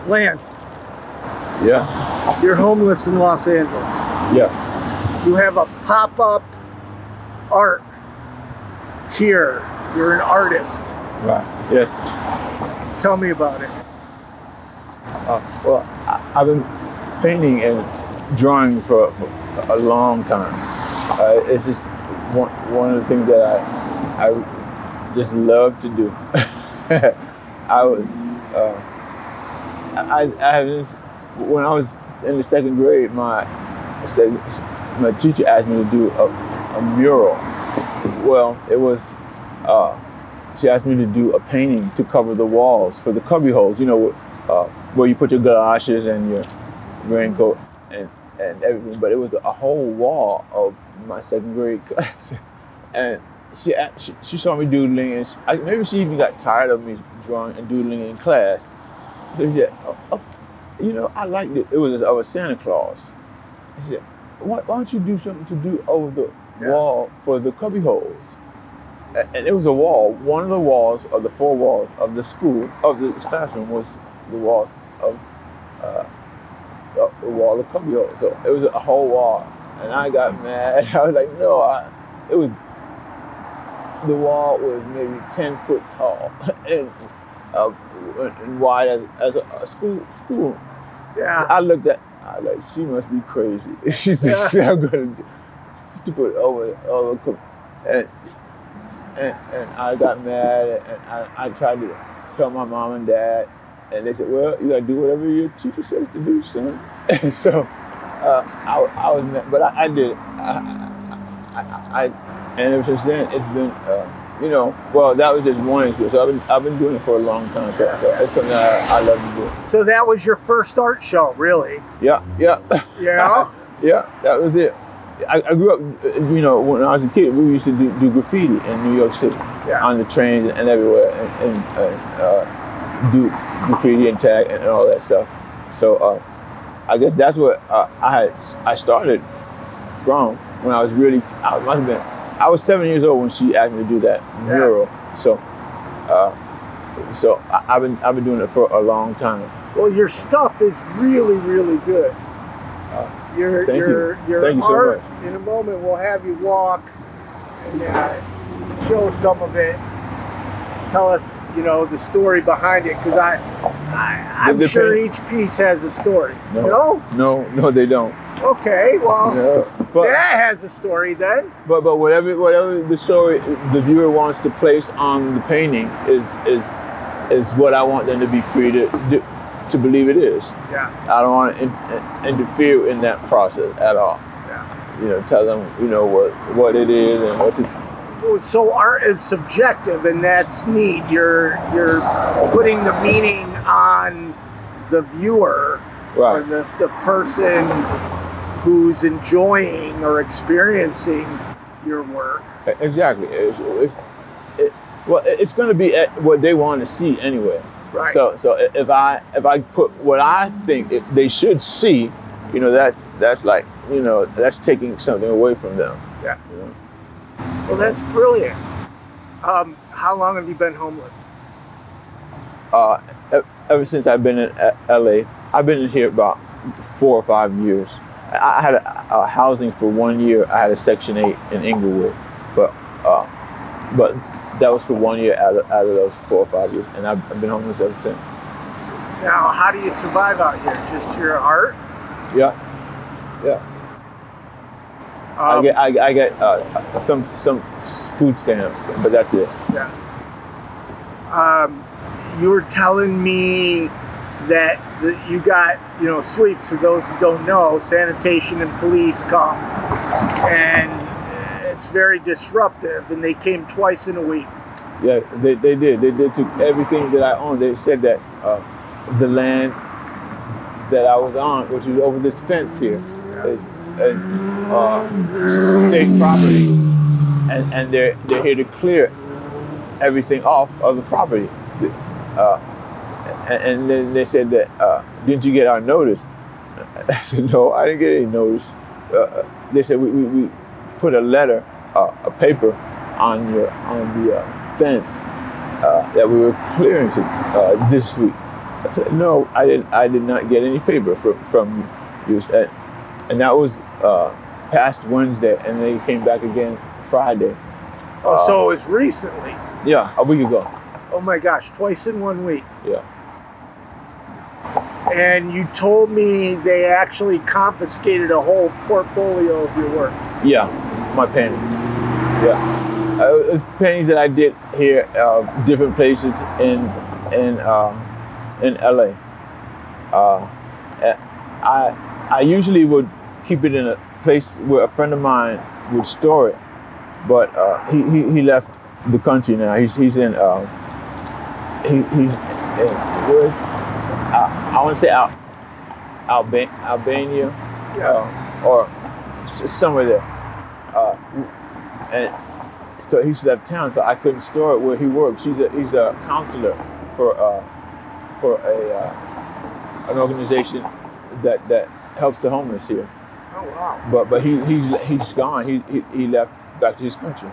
land. Yeah. You're homeless in Los Angeles. Yeah. You have a pop-up art here. You're an artist. Right. Yes. Tell me about it. Well, I've been painting and drawing for a long time. It's just one of the things that I just love to do. When I was in the second grade, my teacher asked me to do a mural. Well, it was, she asked me to do a painting to cover the walls for the cubby holes, where you put your galoshes and your raincoat and everything. But it was a whole wall of my second grade class. And she saw me doodling, and maybe she even got tired of me drawing and doodling in class. So she said, I liked it. It was of a Santa Claus. She said, why don't you do something to do over the wall for the cubby holes? And it was a wall. One of the walls of the four walls of the school, of the classroom, was the walls of the wall of cubby holes. So it was a whole wall. And I got mad. I was like, no, the wall was maybe 10 foot tall and wide as a school. Yeah. I was like, she must be crazy. She thinks I'm going to put over and I got mad, and I tried to tell my mom and dad, and they said, well, you got to do whatever your teacher says to do, son. And so I was mad, but I did. And ever since then, it's been, well, that was just one experience. So I've been doing it for a long time. So it's something that I love to do. So that was your first art show, really? Yeah. Yeah? Yeah, that was it. I grew up, when I was a kid, we used to do graffiti in New York City, on the trains and everywhere, and do graffiti and tag and all that stuff. So I guess that's what I started from when I was I was 7 years old when she asked me to do that mural. So I've been doing it for a long time. Well, your stuff is really, really good. Your Thank you art, so much. in a moment, we'll have you walk and show some of it. Tell us, the story behind it, because I'm sure each piece has a story. No, they don't. Okay, well, that has a story then. But whatever the story the viewer wants to place on the painting is what I want them to be free to believe it is. Yeah. I don't want to interfere in that process at all. Yeah. Tell them, what it is and what to. So art is subjective, and that's neat. You're putting the meaning on the viewer, right, or the person who's enjoying or experiencing your work. Exactly. It's going to be what they want to see anyway. Right. So if I put what I think they should see, that's like, that's taking something away from them. Yeah. Well, that's brilliant. How long have you been homeless? Ever since I've been in LA. I've been in here about 4 or 5 years. I had a housing for 1 year. I had a Section 8 in Inglewood, but that was for 1 year out of those 4 or 5 years, and I've been homeless ever since. Now, how do you survive out here? Just your art? Yeah. I get some food stamps, but that's it. Yeah. You were telling me that you got, sweeps. For those who don't know, sanitation and police come, and it's very disruptive, and they came twice in a week. Yeah, they did. They took everything that I owned. They said that the land that I was on, which is over this fence here, is state property, and they're here to clear everything off of the property. And then they said that, didn't you get our notice? I said, no, I didn't get any notice. They said we put a letter, a paper on the fence that we were clearing this week. No, I didn't. I did not get any paper from you. And that was past Wednesday, and they came back again Friday. Oh, so it was recently. Yeah, a week ago. Oh my gosh, twice in 1 week. Yeah. And you told me they actually confiscated a whole portfolio of your work. Yeah, my painting. Yeah. It was paintings that I did here, different places in LA. I usually would keep it in a place where a friend of mine would store it, but he left the country now. He's in where? I want to say Albania, Yeah. or somewhere there. And so he's left town, so I couldn't store it where he works. He's a counselor for an organization that helps the homeless here. Oh wow. But he's gone. He left back to his country.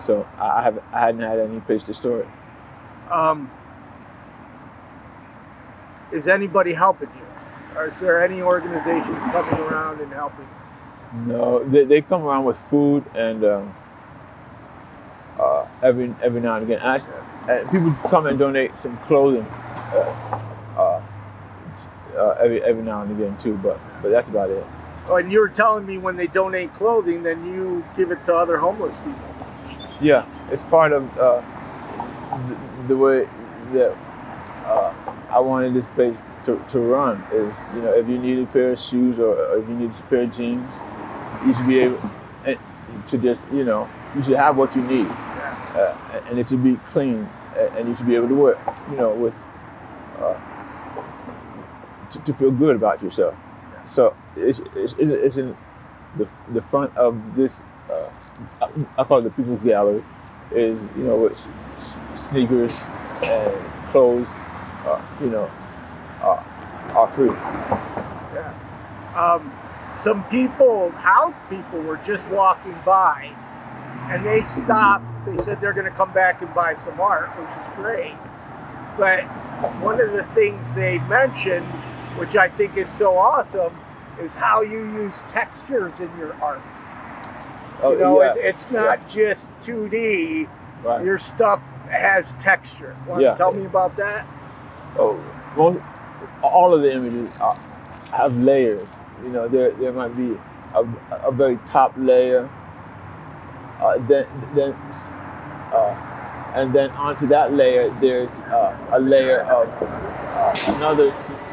So I hadn't had any place to store it. Is anybody helping you? Or is there any organizations coming around and helping? No, they come around with food and every now and again. And people come and donate some clothing every now and again too. But that's about it. Oh, and you were telling me when they donate clothing, then you give it to other homeless people. Yeah, it's part of the way that I wanted this place to run. Is, you know, if you need a pair of shoes or if you need a pair of jeans, you should be able to just, you know, you should have what you need, and it should be clean, and you should be able to wear it, you know, with to feel good about yourself. So it's in the front of this. I call it the People's Gallery. Is, you know, with sneakers and clothes, you know, are free. Yeah. Some people, house people, were just walking by, and they stopped. They said they're going to come back and buy some art, which is great. But one of the things they mentioned, which I think is so awesome, is how you use textures in your art. Oh, you know, yeah. it's not just 2D. Right. Your stuff has texture. Want to tell me about that? Oh, all of the images have layers. You know, there might be a very top layer, and then onto that layer there's a layer of another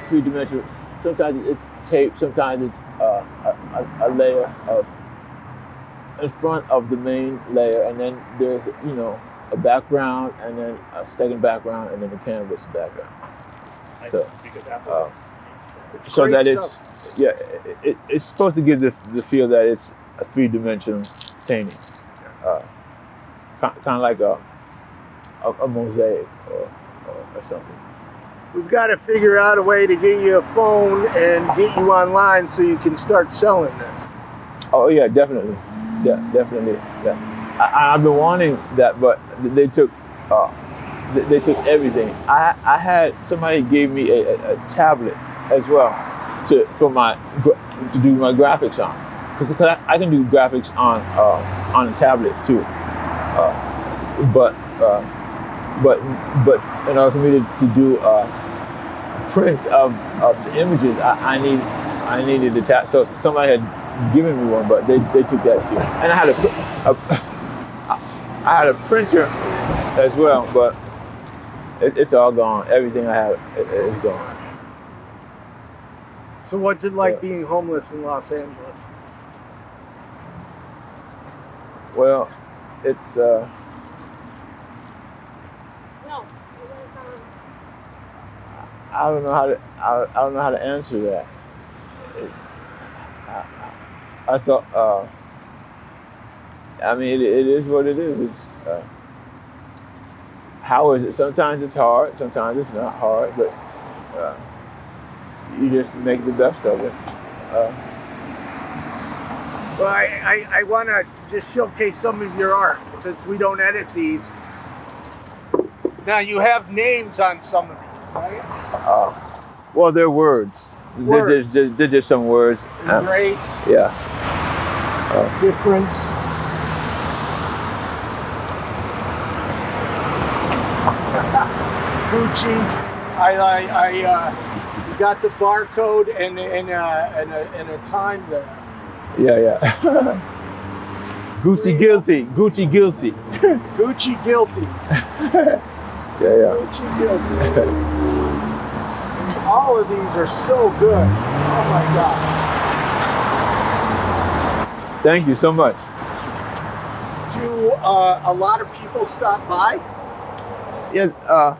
three-dimensional. Sometimes it's tape, sometimes it's a layer of in front of the main layer, and then there's, you know, a background, and then a second background, and then the canvas background. So that it's it's supposed to give the feel that it's a three-dimensional painting, kind of like a mosaic or something. We've got to figure out a way to get you a phone and get you online so you can start selling this. Oh yeah, definitely. Yeah, definitely. Yeah, I've been wanting that, but they took everything. I had somebody gave me a tablet as well to do my graphics on, because I can do graphics on a tablet too. But in order for me to do prints of the images, I needed the tablet. So somebody had given me one, but they took that too. And I had a printer as well, but it's all gone. Everything I have is gone. So what's it like being homeless in Los Angeles? Well, it's I don't know how to answer that. I thought, I mean, it is what it is. It's how is it? Sometimes it's hard, sometimes it's not hard, but you just make the best of it. Well, I want to just showcase some of your art, since we don't edit these. Now, you have names on some of these, right? Well, they're words. Words. They're just some words. Embrace. Yeah. Difference. Gucci. You got the barcode and a time there. Yeah. Gucci guilty. Gucci guilty. Gucci guilty. Yeah. Gucci guilty. All of these are so good. Oh my God. Thank you so much. Do a lot of people stop by? Yeah,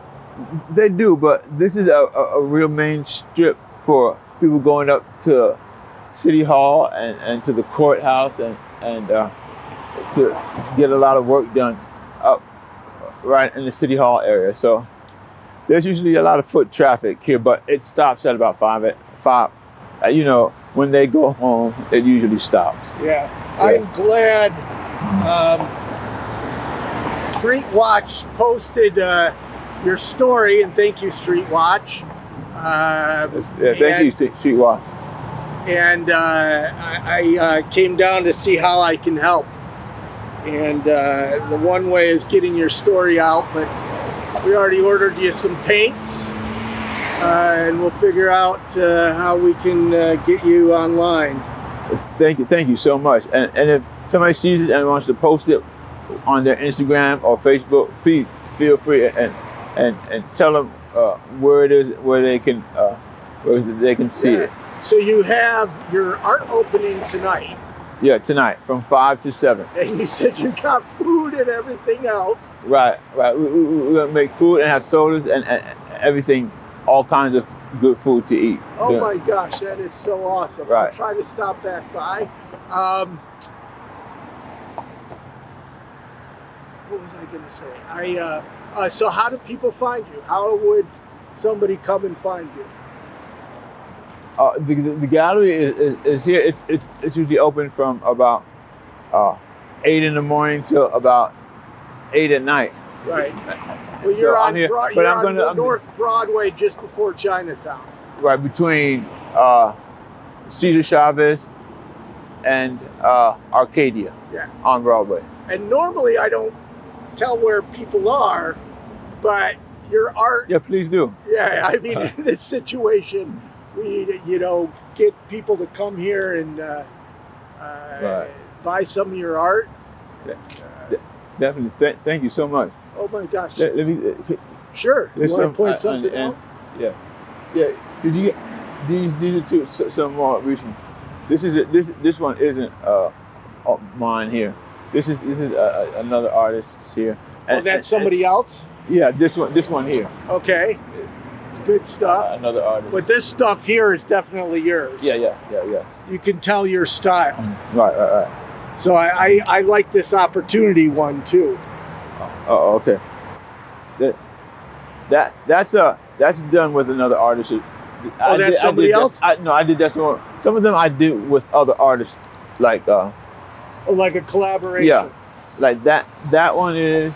they do, but this is a real main strip for people going up to City Hall and to the courthouse and to get a lot of work done up right in the City Hall area. So there's usually a lot of foot traffic here, but it stops at about 5 at 5. You know, when they go home, it usually stops. Yeah. I'm glad Street Watch posted your story, and thank you, Street Watch. Thank you, Street Watch. And I came down to see how I can help. And the one way is getting your story out, but we already ordered you some paints, and we'll figure out how we can get you online. Thank you so much. And if somebody sees it and wants to post it on their Instagram or Facebook, please feel free and tell them where it is, where they can see it. So you have your art opening tonight. Yeah, tonight from 5 to 7. And you said you got food and everything else. Right. We're gonna make food and have sodas and everything, all kinds of good food to eat. Oh yeah. my gosh, that is so awesome. Right. I'll try to stop back by. What was I gonna say? So how do people find you? How would somebody come and find you? The gallery is here. It's usually open from about 8 in the morning till about 8 at night. Right. Well, So you're I'm on, here, Broad- but you're I'm on gonna- North Broadway just before Chinatown. Right between Cesar Chavez and Arcadia Yeah. on Broadway. And normally I don't tell where people are, but your art, Yeah, please do. yeah, I mean, in this situation, we, get people to come here and Right. buy some of your art. Definitely. Thank you so much. Oh my gosh. Let me. Sure. You There's want to some- point something and- out? Yeah. Did you get these? These are two some more recent. This this one isn't mine here. This is another artist here. Oh, that's somebody else? Yeah, this one here. Okay. Good stuff. Another artist. But this stuff here is definitely yours. Yeah. You can tell your style. Right. So I like this opportunity one too. Oh, okay. That's done with another artist. That's somebody else? No, I did that one. Some of them I did with other artists, like Like a collaboration. yeah, like that one is,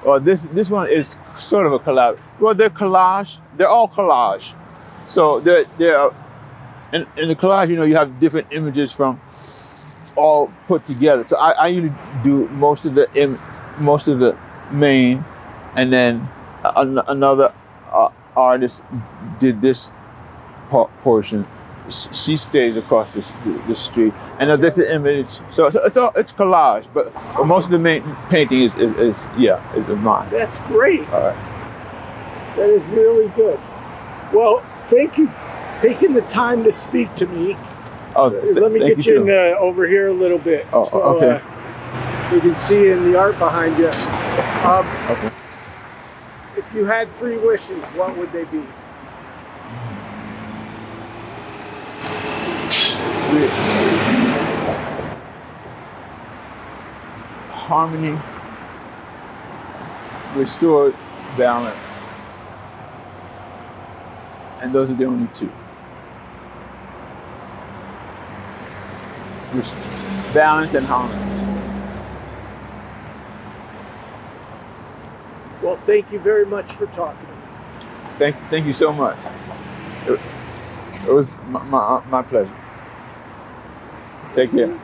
or this one is sort of a collab. Well, they're collage. They're all collage. So they're in the collage. You have different images from all put together. So I usually do most of the main, and then another artist did this portion. She stays across the street, and this is an image. So it's collage, but most of the main painting is mine. That's great. All right. That is really good. Well, thank you taking the time to speak to me. Oh, Let me get you in, over here a little bit. Oh, okay. You can see in the art behind you. Okay. If you had 3 wishes, what would they be? Harmony, restored balance, and those are the only 2. Balance and harmony. Well, thank you very much for talking to me. Thank you so much. It was my pleasure. Take care.